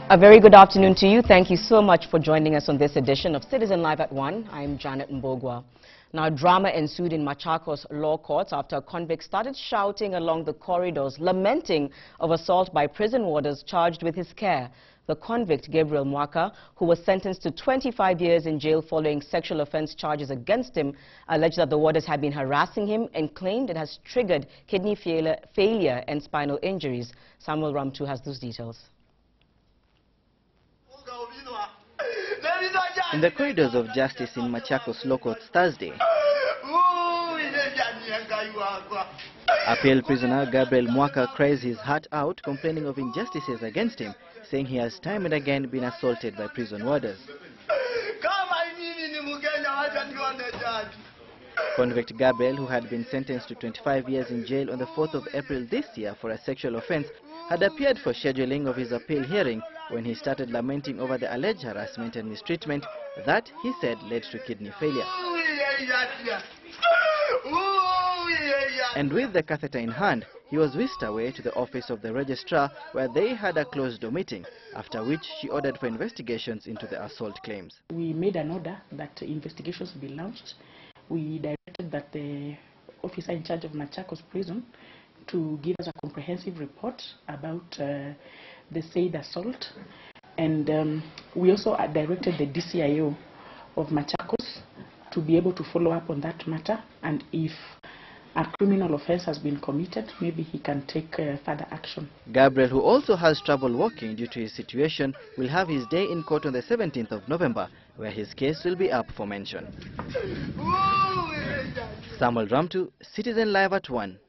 A very good afternoon to you. Thank you so much for joining us on this edition of Citizen Live at 1. I'm Janet Mbogwa. Now, drama ensued in Machakos law courts after a convict started shouting along the corridors, lamenting of assault by prison warders charged with his care. The convict, Gabriel Mwaka, who was sentenced to 25 years in jail following sexual offense charges against him, alleged that the warders had been harassing him and claimed it has triggered kidney failure and spinal injuries. Samuel Ramtu has those details. In the corridors of justice in Machakos law courts Thursday, appeal prisoner Gabriel Mwaka cries his heart out, complaining of injustices against him, saying he has time and again been assaulted by prison warders. Convict Gabriel, who had been sentenced to 25 years in jail on the 4th of April this year for a sexual offense, had appeared for scheduling of his appeal hearing when he started lamenting over the alleged harassment and mistreatment that he said led to kidney failure. And with the catheter in hand, he was whisked away to the office of the registrar, where they had a closed-door meeting, after which she ordered for investigations into the assault claims. We made an order that investigations be launched. We directed that the officer in charge of Machakos prison to give us a comprehensive report about the said assault, and we also directed the DCIO of Machakos to be able to follow up on that matter, and if a criminal offense has been committed, maybe he can take further action. Gabriel, who also has trouble walking due to his situation, will have his day in court on the 17th of November, where his case will be up for mention. Samuel Ramtu, Citizen Live at 1.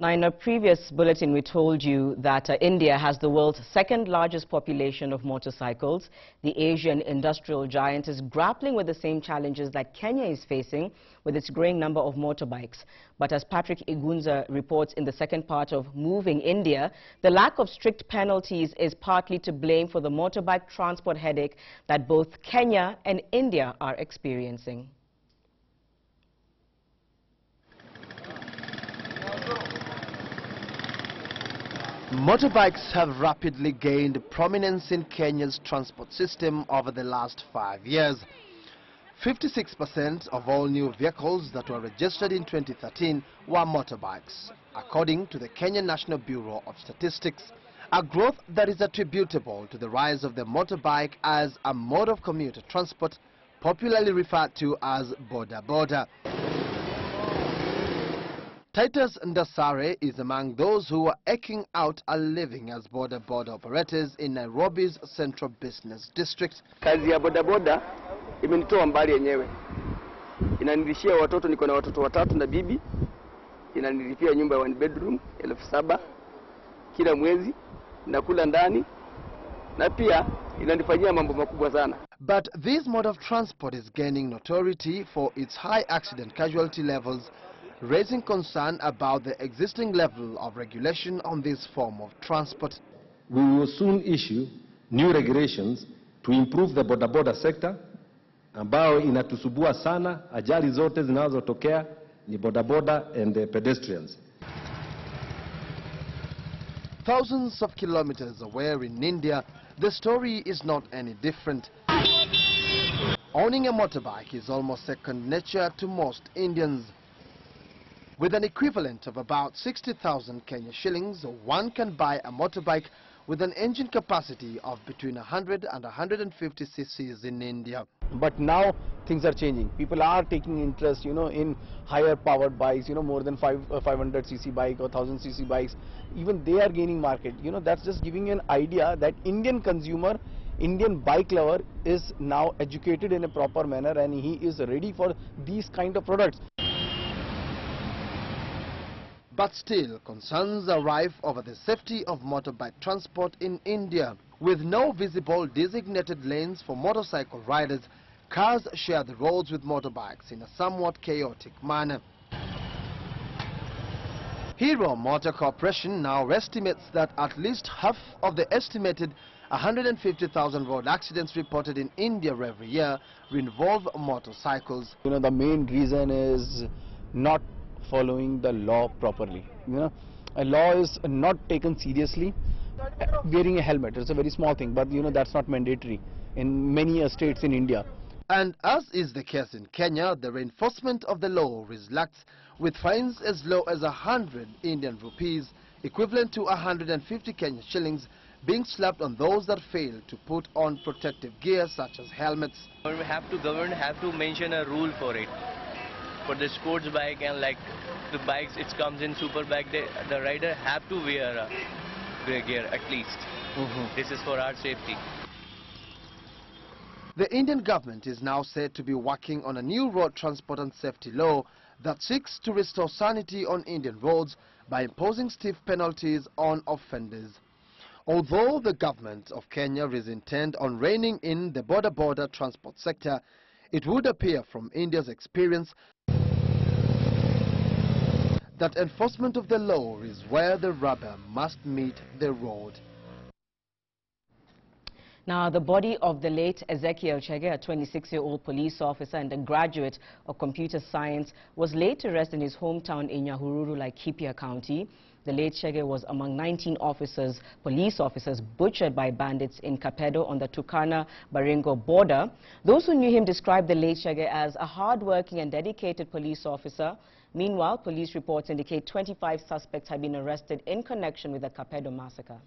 Now, in a previous bulletin, we told you that India has the world's second largest population of motorcycles. The Asian industrial giant is grappling with the same challenges that Kenya is facing with its growing number of motorbikes. But as Patrick Igunza reports in the second part of Moving India, the lack of strict penalties is partly to blame for the motorbike transport headache that both Kenya and India are experiencing. Motorbikes have rapidly gained prominence in Kenya's transport system over the last 5 years. 56% of all new vehicles that were registered in 2013 were motorbikes, according to the Kenya National Bureau of Statistics, a growth that is attributable to the rise of the motorbike as a mode of commuter transport, popularly referred to as boda boda. Titus Ndasare is among those who are eking out a living as boda boda operators in Nairobi's Central Business District. Kazi ya boda boda imenitoa mbali yenyewe. Inanilishia watoto, niko na watoto watatu na bibi. Inanilipia nyumba ya 1 bedroom 7,000 kila mwezi, nakula ndani na pia inanifanyia mambo makubwa sana. But this mode of transport is gaining notoriety for its high accident casualty levels, raising concern about the existing level of regulation on this form of transport. We will soon issue new regulations to improve the bodaboda sector, ambao inatusubua sana. Ajali zote zinazotokea ni bodaboda and the pedestrians. Thousands of kilometers away in India, the story is not any different. Owning a motorbike is almost second nature to most Indians. With an equivalent of about 60,000 Kenya shillings, one can buy a motorbike with an engine capacity of between 100 and 150 cc's in India. But now things are changing. People are taking interest, in higher powered bikes, more than 500cc bike or 1000cc bikes. Even they are gaining market. That's just giving you an idea that Indian consumer, Indian bike lover is now educated in a proper manner, and he is ready for these kind of products. But still, concerns are rife over the safety of motorbike transport in India. With no visible designated lanes for motorcycle riders, cars share the roads with motorbikes in a somewhat chaotic manner. Hero Motor Corporation now estimates that at least half of the estimated 150,000 road accidents reported in India every year involve motorcycles. The main reason is not following the law properly. A law is not taken seriously. wearing a helmet. It's a very small thing, but that's not mandatory in many states in India. And as is the case in Kenya, the enforcement of the law is lax, with fines as low as 100 Indian rupees, equivalent to 150 Kenyan shillings, being slapped on those that fail to put on protective gear such as helmets. Government have to mention a rule for it. For the sports bike and like the bikes, it comes in super bike, the rider have to wear a gear at least. This is for our safety. The Indian government is now said to be working on a new road transport and safety law that seeks to restore sanity on Indian roads by imposing stiff penalties on offenders. Although the government of Kenya is intent on reining in the border transport sector, it would appear from India's experience that enforcement of the law is where the rubber must meet the road. Now, the body of the late Ezekiel Chege, a 26-year-old police officer and a graduate of computer science, was laid to rest in his hometown in Nyahururu, Laikipia County. The late Chege was among 19 police officers butchered by bandits in KAPEDO on the Turkana-Baringo border. Those who knew him described the late Chege as a hard-working and dedicated police officer. Meanwhile, police reports indicate 25 suspects have been arrested in connection with the KAPEDO massacre.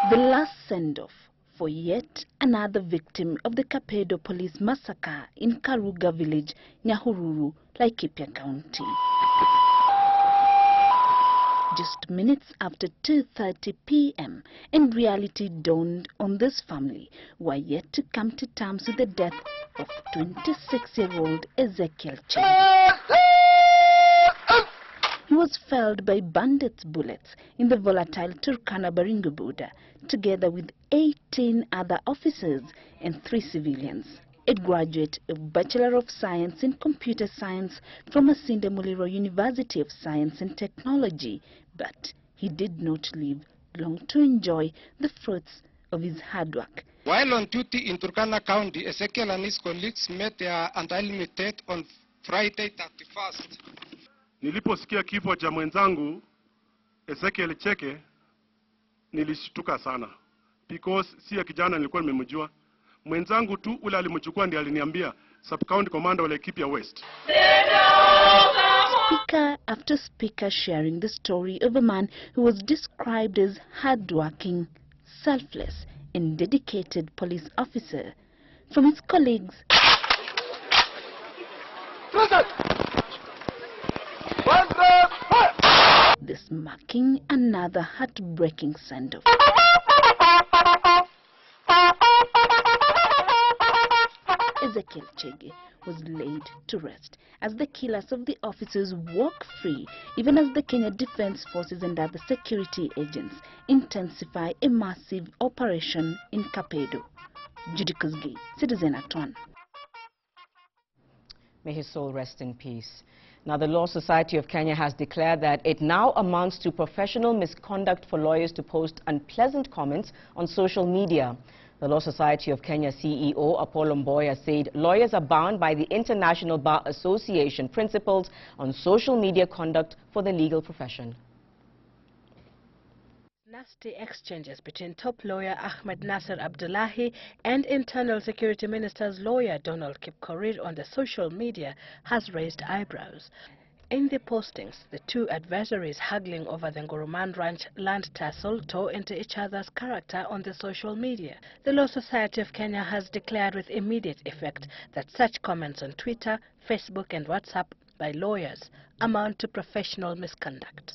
The last send-off for yet another victim of the KAPEDO police massacre in Karuga village, Nyahururu, Laikipia County. Just minutes after 2:30 p.m. and reality dawned on this family, who are yet to come to terms with the death of 26-year-old Ezekiel Chege. He was felled by bandits' bullets in the volatile Turkana-Baringo border, together with 18 other officers and 3 civilians. A graduate of Bachelor of Science in Computer Science from Masinde Muliro University of Science and Technology, but he did not live long to enjoy the fruits of his hard work. While on duty in Turkana County, Ezekiel and his colleagues met their untimely death on Friday 31st. Niliposikia kifo cha mwenzangu Ezekiel Chege nilishtuka sana, because si kijana nilikuwa nimemjua. Mwenzangu tu ule alimchukua ndiye aliniambia sub-county commander wa Laikipia West. Speaker after speaker sharing the story of a man who was described as hard-working, selfless and dedicated police officer. From his colleagues, this marking another heartbreaking send-off. Ezekiel Chege was laid to rest as the killers of the officers walk free, even as the Kenya Defence Forces and other security agents intensify a massive operation in KAPEDO. Judy Kuzgi, Citizen at 1. May his soul rest in peace. Now, the Law Society of Kenya has declared that it now amounts to professional misconduct for lawyers to post unpleasant comments on social media. The Law Society of Kenya CEO Apollo Mboya said lawyers are bound by the International Bar Association principles on social media conduct for the legal profession. Nasty exchanges between top lawyer Ahmed Nasser Abdullahi and Internal Security Minister's lawyer Donald Kipkorir on the social media has raised eyebrows. In the postings, the two adversaries haggling over the Nguruman Ranch land tussle tore into each other's character on the social media. The Law Society of Kenya has declared with immediate effect that such comments on Twitter, Facebook and WhatsApp by lawyers amount to professional misconduct.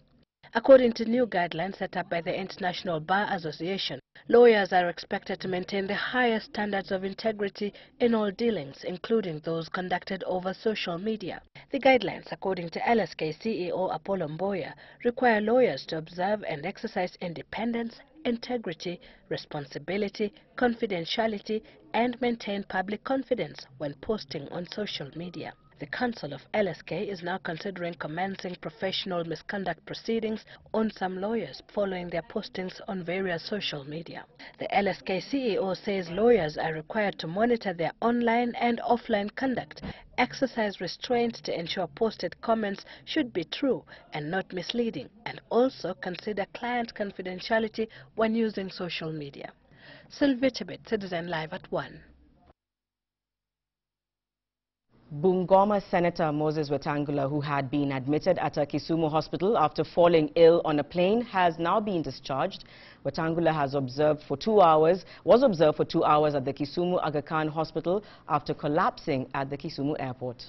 According to new guidelines set up by the International Bar Association, lawyers are expected to maintain the highest standards of integrity in all dealings, including those conducted over social media. The guidelines, according to LSK CEO Apollo Mboya, require lawyers to observe and exercise independence, integrity, responsibility, confidentiality, and maintain public confidence when posting on social media. The Council of LSK is now considering commencing professional misconduct proceedings on some lawyers following their postings on various social media. The LSK CEO says lawyers are required to monitor their online and offline conduct, exercise restraint to ensure posted comments should be true and not misleading, and also consider client confidentiality when using social media. Sylvia Tibet, Citizen Live at 1. Bungoma Senator Moses Wetangula, who had been admitted at a Kisumu hospital after falling ill on a plane, has now been discharged. Wetangula was observed for 2 hours at the Kisumu Aga Khan Hospital after collapsing at the Kisumu airport.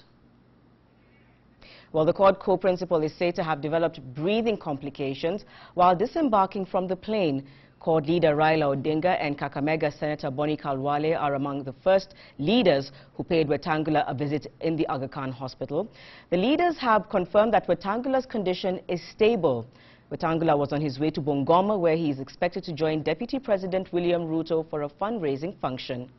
Well, the court co-principal is said to have developed breathing complications while disembarking from the plane. Court leader Raila Odinga and Kakamega Senator Boni Kalwale are among the first leaders who paid Wetangula a visit in the Aga Khan Hospital. The leaders have confirmed that Wetangula's condition is stable. Wetangula was on his way to Bungoma, where he is expected to join Deputy President William Ruto for a fundraising function.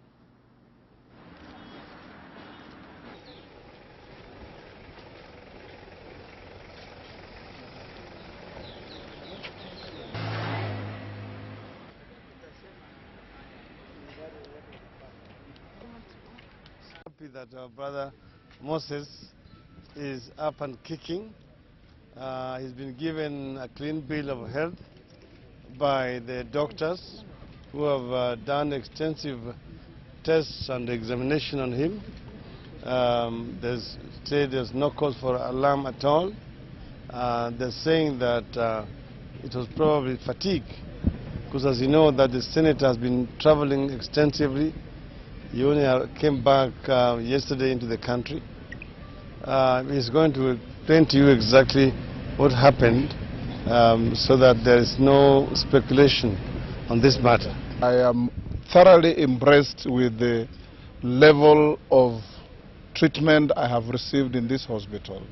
That our brother Moses is up and kicking. He's been given a clean bill of health by the doctors who have done extensive tests and examination on him. There's no cause for alarm at all. They're saying that it was probably fatigue, because as you know that the Senate has been traveling extensively. He only came back yesterday into the country. He's going to explain to you exactly what happened so that there is no speculation on this matter. I am thoroughly impressed with the level of treatment I have received in this hospital.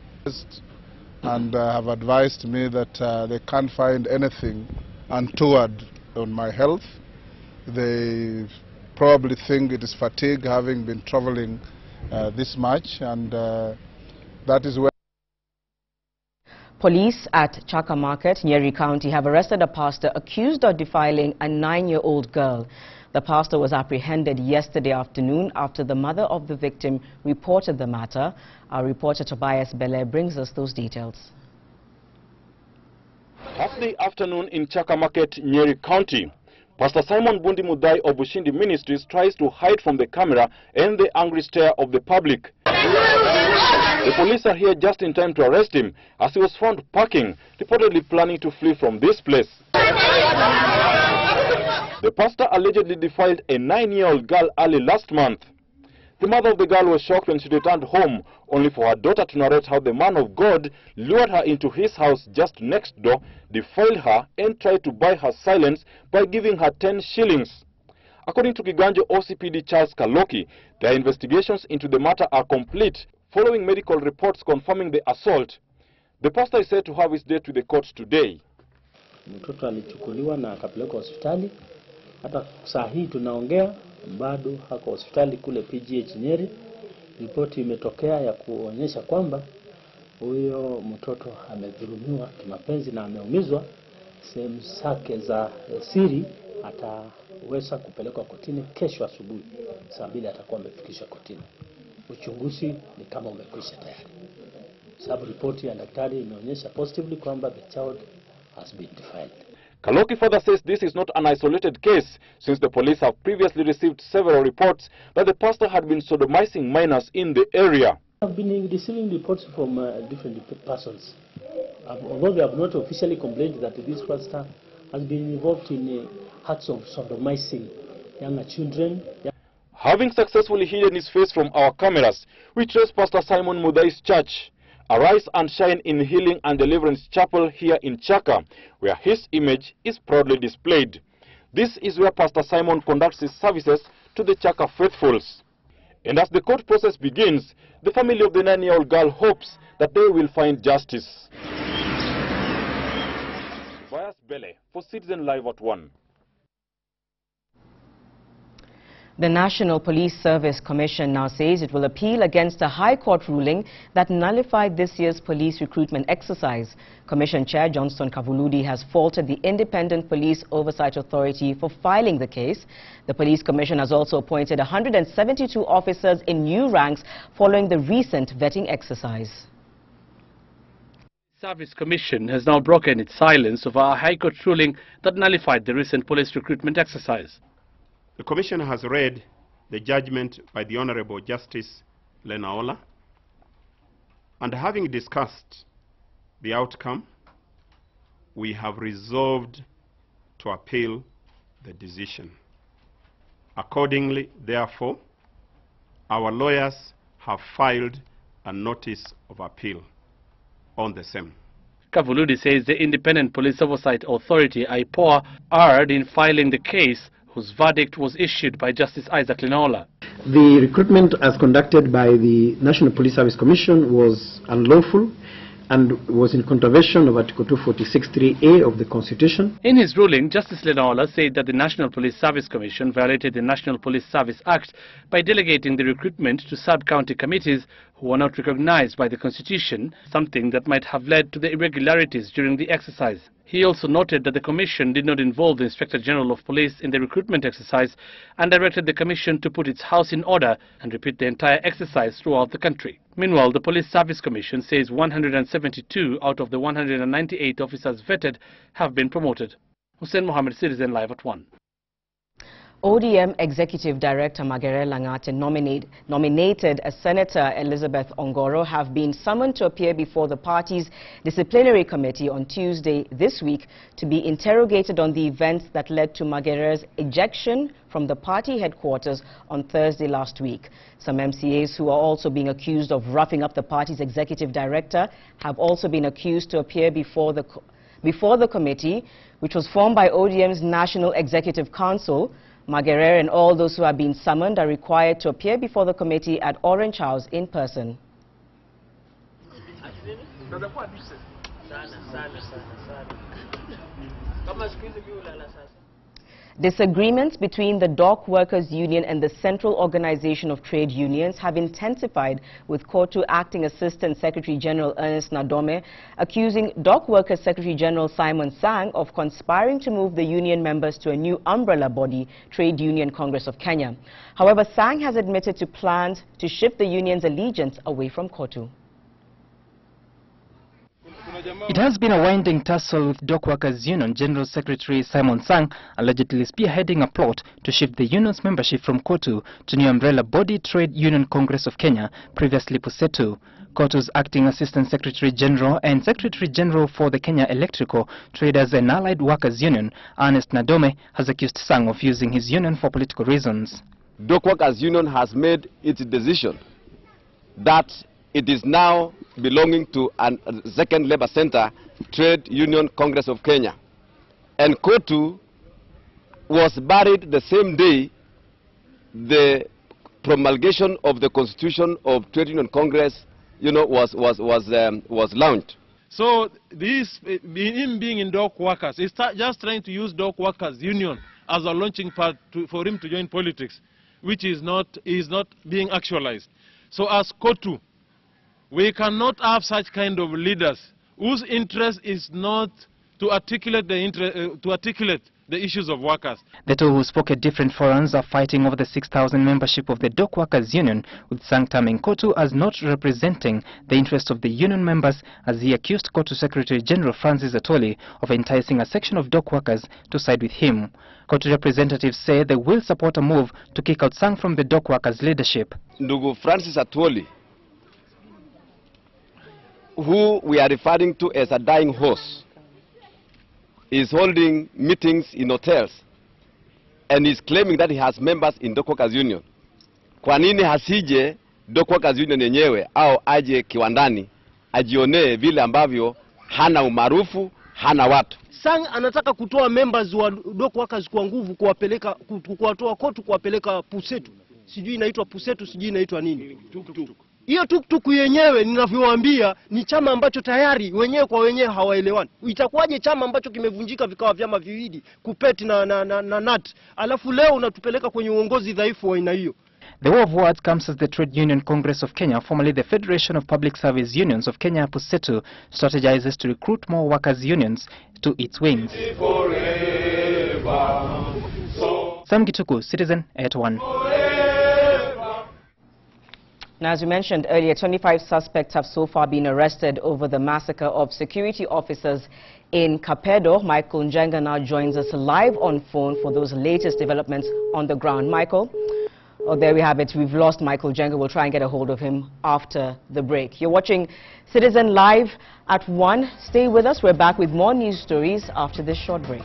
And have advised me that they can't find anything untoward on my health. They probably think it is fatigue, having been traveling this much, and that is where. Police at Chaka Market, Nyeri County, have arrested a pastor accused of defiling a 9-year-old girl. The pastor was apprehended yesterday afternoon after the mother of the victim reported the matter. Our reporter Tobias Bele brings us those details. Thursday afternoon in Chaka Market, Nyeri County, Pastor Simon Bundi Mudai of Bushindi Ministries tries to hide from the camera and the angry stare of the public. The police are here just in time to arrest him as he was found parking, reportedly planning to flee from this place. The pastor allegedly defiled a 9-year-old girl early last month. The mother of the girl was shocked when she returned home, only for her daughter to narrate how the man of God lured her into his house just next door, defiled her, and tried to buy her silence by giving her 10 shillings. According to Kiganjo OCPD Charles Kaloki, their investigations into the matter are complete, following medical reports confirming the assault. The pastor is said to have his date with the court today. Mtoto alichukuliwa na akapelekwa hospitali. Hata saa hii tunaongea bado hako hospitali kule PGH Nyeri. Ripoti imetokea ya kuonyesha kwamba huyo mtoto amedhulumiwa kimapenzi na ameumizwa. Sehemu zake za siri ataweza kupelekwa kotini kesho asubuhi. Saa 2 atakuwa amefikishwa kotini. Uchunguzi ni kama umekwisha tayari. Sababu ripoti ya daktari imeonyesha positively kwamba the child has been defiled. Kaloki further says this is not an isolated case, since the police have previously received several reports that the pastor had been sodomizing minors in the area. I've been receiving reports from different persons. Although they have not officially complained that this pastor has been involved in acts of sodomizing younger children. Having successfully hidden his face from our cameras, we trace Pastor Simon Mudai's church, Arise and Shine in Healing and Deliverance Chapel here in Chaka, where his image is proudly displayed. This is where Pastor Simon conducts his services to the Chaka faithfuls. And as the court process begins, the family of the 9-year-old girl hopes that they will find justice. Tobias Bele for Citizen Live at 1. The National Police Service Commission now says it will appeal against a High Court ruling that nullified this year's police recruitment exercise. Commission Chair Johnston Kavuludi has faulted the Independent Police Oversight Authority for filing the case. The Police Commission has also appointed 172 officers in new ranks following the recent vetting exercise. The Service Commission has now broken its silence over a High Court ruling that nullified the recent police recruitment exercise. The Commission has read the judgment by the Honorable Justice Lenaola, and having discussed the outcome, we have resolved to appeal the decision. Accordingly, therefore, our lawyers have filed a notice of appeal on the same. Kavuludi says the Independent Police Oversight Authority, IPOA, erred in filing the case, whose verdict was issued by Justice Isaac Lenaola. The recruitment as conducted by the National Police Service Commission was unlawful and was in contravention of Article 246(3)(a) of the Constitution. In his ruling, Justice Lenaola said that the National Police Service Commission violated the National Police Service Act by delegating the recruitment to sub-county committees who were not recognized by the Constitution, something that might have led to the irregularities during the exercise. He also noted that the Commission did not involve the Inspector General of Police in the recruitment exercise and directed the Commission to put its house in order and repeat the entire exercise throughout the country. Meanwhile, the Police Service Commission says 172 out of the 198 officers vetted have been promoted. Hussein Mohammed, Citizen Live at 1. ODM Executive Director Magere Langate nominated Senator Elizabeth Ongoro have been summoned to appear before the party's disciplinary committee on Tuesday this week to be interrogated on the events that led to Magere's ejection from the party headquarters on Thursday last week. Some MCAs who are also being accused of roughing up the party's executive director have also been accused to appear before the committee, which was formed by ODM's National Executive Council. Magere and all those who have been summoned are required to appear before the committee at Orange House in person. Disagreements between the Dock Workers Union and the Central Organization of Trade Unions have intensified, with COTU Acting Assistant Secretary General Ernest Nadome accusing Dock Workers Secretary General Simon Sang of conspiring to move the union members to a new umbrella body, Trade Union Congress of Kenya. However, Sang has admitted to plans to shift the union's allegiance away from COTU. It has been a winding tussle, with Dock Workers Union General Secretary Simon Sang allegedly spearheading a plot to shift the union's membership from COTU to new umbrella body Trade Union Congress of Kenya, previously PUSETU. COTU's Acting Assistant Secretary General and Secretary General for the Kenya Electrical, Traders and Allied Workers Union, Ernest Nadome, has accused Sang of using his union for political reasons. Dock Workers Union has made its decision that it is now belonging to a second labor center, Trade Union Congress of Kenya. And COTU was buried the same day the promulgation of the Constitution of Trade Union Congress, was launched. So this, him being in Dock Workers, is just trying to use Dock Workers Union as a launching pad for him to join politics, which is not being actualized. So as COTU, we cannot have such kind of leaders whose interest is not to articulate the issues of workers. The two who spoke at different forums are fighting over the 6,000 membership of the Dock Workers Union, with Sang terming COTU as not representing the interests of the union members, as he accused COTU Secretary General Francis Atwoli of enticing a section of dock workers to side with him. COTU representatives say they will support a move to kick out Sang from the dock workers' leadership. Ndugu Francis Atwoli, who we are referring to as a dying horse, is holding meetings in hotels and is claiming that he has members in Dock Workers Union. Kwa nini hasije Dock Workers Union yenyewe au aje kiwandani ajionee vile ambavyo hana umaarufu, hana watu? Sang anataka kutoa members wa Dock Workers kwa nguvu, kuwatoa COTU kuwapeleka PUSETU. Sijui inaitwa PUSETU, sijui inaitwa nini. Hiyo tuktuku yenyewe ninavyowaambia ni chama ambacho tayari wenyewe kwa wenyewe hawaelewani. Itakuwaje chama ambacho kimevunjika vikawa vyama viwili, KUPET na NAT, alafu leo unatupeleka kwenye uongozi dhaifu wa aina hiyo? The war of words comes as the Trade Union Congress of Kenya, formerly the Federation of Public Service Unions of Kenya, COTU, strategizes to recruit more workers' unions to its wings. Sam Gituku, Citizen at 1. Now, as we mentioned earlier, 25 suspects have so far been arrested over the massacre of security officers in KAPEDO. Michael Njenga now joins us live on phone for those latest developments on the ground. Michael, oh, there we have it. We've lost Michael Njenga. We'll try and get a hold of him after the break. You're watching Citizen Live at 1. Stay with us. We're back with more news stories after this short break.